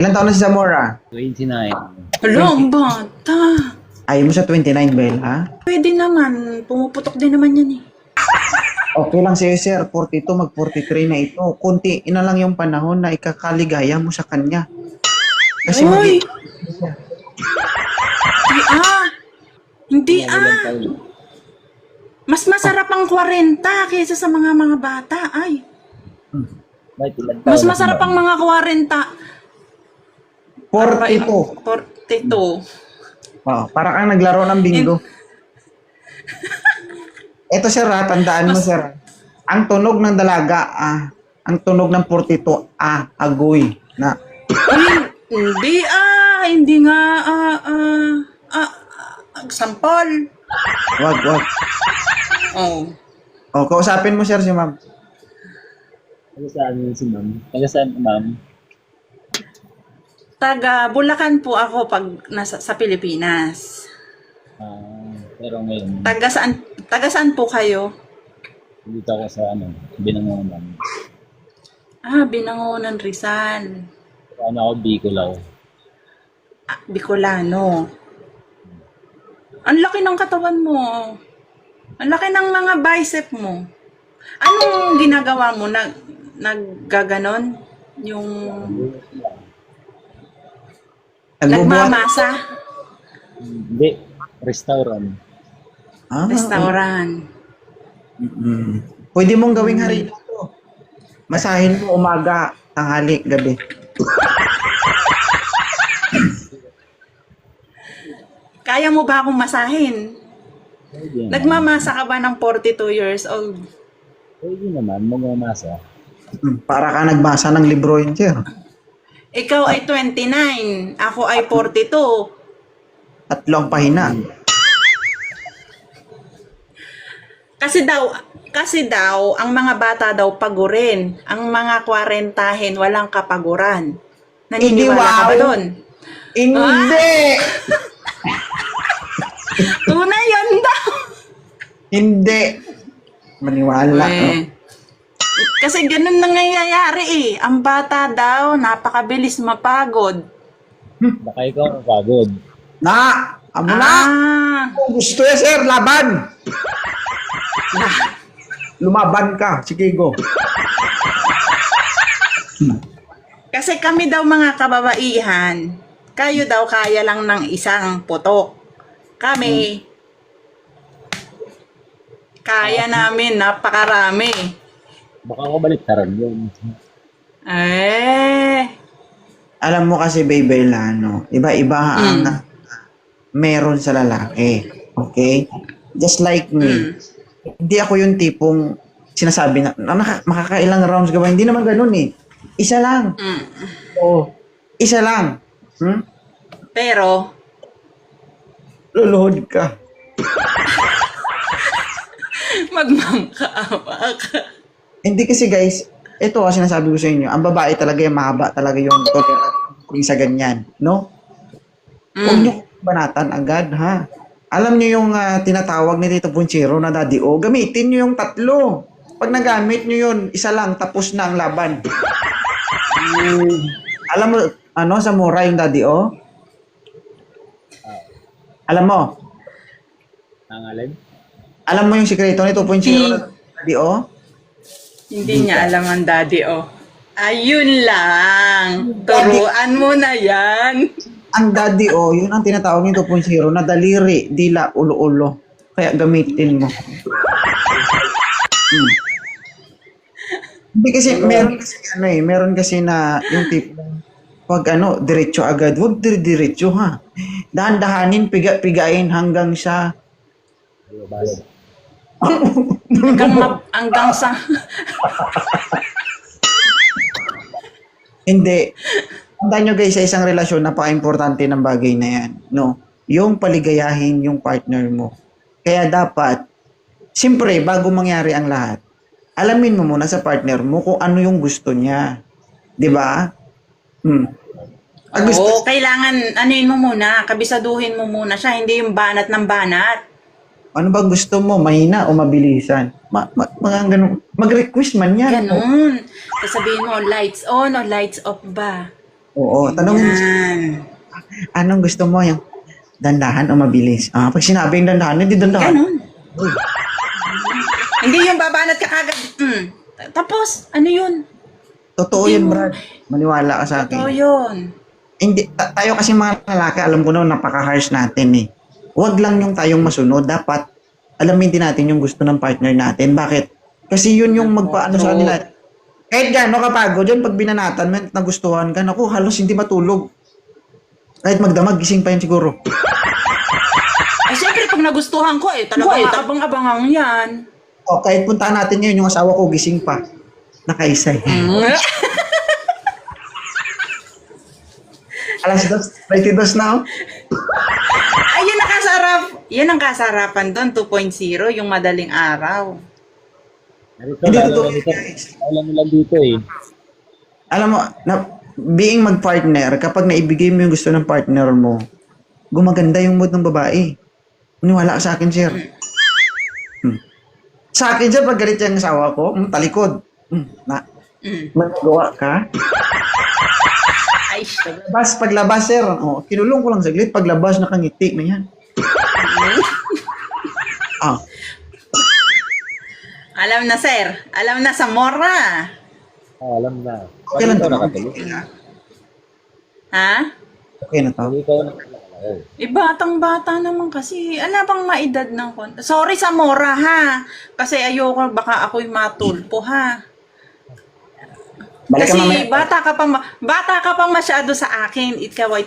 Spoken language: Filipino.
Ilan taon na si Zamora? 29. Hala, ang bata. Ayaw mo sa 29, Bel, ha? Pwede naman. Pumuputok din naman yan eh. Okay lang sa'yo, sir. 42, mag-43 na ito. Kunti, ina lang yung panahon na ikakaligaya mo sa kanya. Kasi Uy! Hindi ah. Mas masarap ang 40 kaysa sa mga bata. Ay. Bakit ilan taon Mas na masarap si ang mga 42. 42. Oh, para kang naglaro ng bingo. Ito, sir, ha? Tandaan mo, sir. Ang tunog ng dalaga, ang tunog ng 42, agoy. Na. Hindi hindi nga sampol. Wag. Oh. Oh, kausapin mo, sir, si ma'am. Taga saan si ma'am? Taga saan ma'am? Taga Bulacan po ako pag nasa sa Pilipinas. Pero ngayon, Taga saan po kayo? dito ako sa Binangonan. Binangonan, Rizal. Ako, Bicol ako. Bicolano. Ang laki ng katawan mo. Ang laki ng mga bicep mo. Anong ginagawa mo? Naggaganon? Yung nagmamasa? Hindi, restaurant. Restaurant. Pwede mong gawing harina to. Masahin mo umaga, tanghali, gabi. Kaya mo ba akong masahin? Pwede naman. Nagmamasa ka ba ng 42 years old? Pwede naman, magmamasa. Para ka nagbasa ng libro yun, sir. Ikaw ay 29. Ako ay 42. Tatlong pahina. Kasi daw, ang mga bata daw pagurin. Ang mga 40-hin walang kapaguran. Naniniwala ka ba doon? Hindi! Tunay yan daw. Hindi! Maniwala. No? Kasi ganun nangyayari eh. Ang bata daw, napakabilis mapagod. Baka ikaw napagod. Na! Amo na! Kung gusto yan, sir, laban! Lumaban ka. Sige, go. Kasi kami daw mga kababaihan, kayo daw kaya lang ng isang putok. Kami, kaya namin, napakarami. Baka ako baliktaran yun. Alam mo kasi, baby, no? Iba-iba ang meron sa lalaki. Okay? Just like me. Hindi ako yung tipong sinasabi na makakailang rounds ka ba? Hindi naman ganun eh. Isa lang. Oo. Isa lang. Pero, luluhod ka. magmamkaawa ka. Hindi kasi guys, ito sinasabi ko sa inyo, ang babae talaga yung mahaba talaga yung tolerance sa ganyan. No? Huwag nyo banatan agad, ha? Alam niyo yung tinatawag ni Tito Punchero na Daddy O, gamitin niyo yung 3. Pag nagamit niyo yun, isa lang, tapos na ang laban. Alam mo, sa mura yung Daddy O? Alam mo? Ang alin? Alam mo yung sikreto ni Tito Punchero na Daddy O? Hindi niya alam ang daddy, oh. Ayun lang. Turuan mo na yan. Ang Daddy O, yun ang tinatawag ni Tito Punchero na daliri, dila, ulo-ulo. Kaya gamitin mo. Hindi kasi, meron kasi na yung tipo, pag diretso agad, huwag diretso ha. Dahan-dahanin, piga-pigain hanggang sa Hanggang sa... Hindi. Tandaan nyo guys, sa isang relasyon, napaka-importante ng bagay na yan. No? Yung paligayahin yung partner mo. Kaya dapat, siyempre, bago mangyari ang lahat, alamin mo muna sa partner mo kung ano yung gusto niya. Di ba? Kailangan, anuin mo muna, kabisaduhin mo muna siya, hindi yung banat ng banat. Ano ba gusto mo? Mahina o mabilisan? Mga ganun. Mag-request man yan. Ganun. Sasabihin mo, lights on o lights off ba? Oo, tanongin mo, Yan. anong gusto mo? Yung dandahan o mabilis? Pag sinabi yung dandahan, hindi dandahan. Ganon. Hindi yung babanat ka kagad. Tapos, ano yun? Totoo Hindi yun, mo- Brad. Maniwala ka sa Ito akin. yun. Hindi, tayo kasi mga lalaki, alam ko na napaka-harsh natin eh. Huwag lang yung tayong masunod. Dapat, alamin din natin yung gusto ng partner natin. Bakit? Kasi yun yung magpaano sa kanila. Kahit gaano kapagod yun, pag binanatan mo, at nagustuhan ka, naku, halos hindi matulog. Kahit magdamag, gising pa yan siguro. Ay, syempre, pag nagustuhan ko talaga abang-abangang yan. O, kahit puntahan natin ngayon, yung asawa ko gising pa. Nakaisa eh. Alas 2, 22 na oh. Ay, yan ang kasarapan doon, 2.0, yung madaling araw. Narito, Hindi lalo totoo na dito. guys. Alam nila dito eh. Alam mo, being mag-partner, kapag naibigay mo yung gusto ng partner mo, gumaganda yung mood ng babae. Maniwala ka sa akin, sir. Sa akin, sir, pag galit yung asawa ko, talikod. May magawa ka? Ay, Paglabas, sir. Kinulong ko lang saglit. Paglabas, nakangiti na yan. alam na, sir. Alam na sa mora. Alam na. Okay lang Ikaw to. nakatulog. Ha? Okay na to. Ikaw nakatulog. Batang-bata naman kasi. Ano bang maedad ng Sorry sa mora, ha? Kasi ayoko, baka ako'y matulpo, ha? Balik ka Kasi mamaya. bata ka pa masyado sa akin. Ikaw ay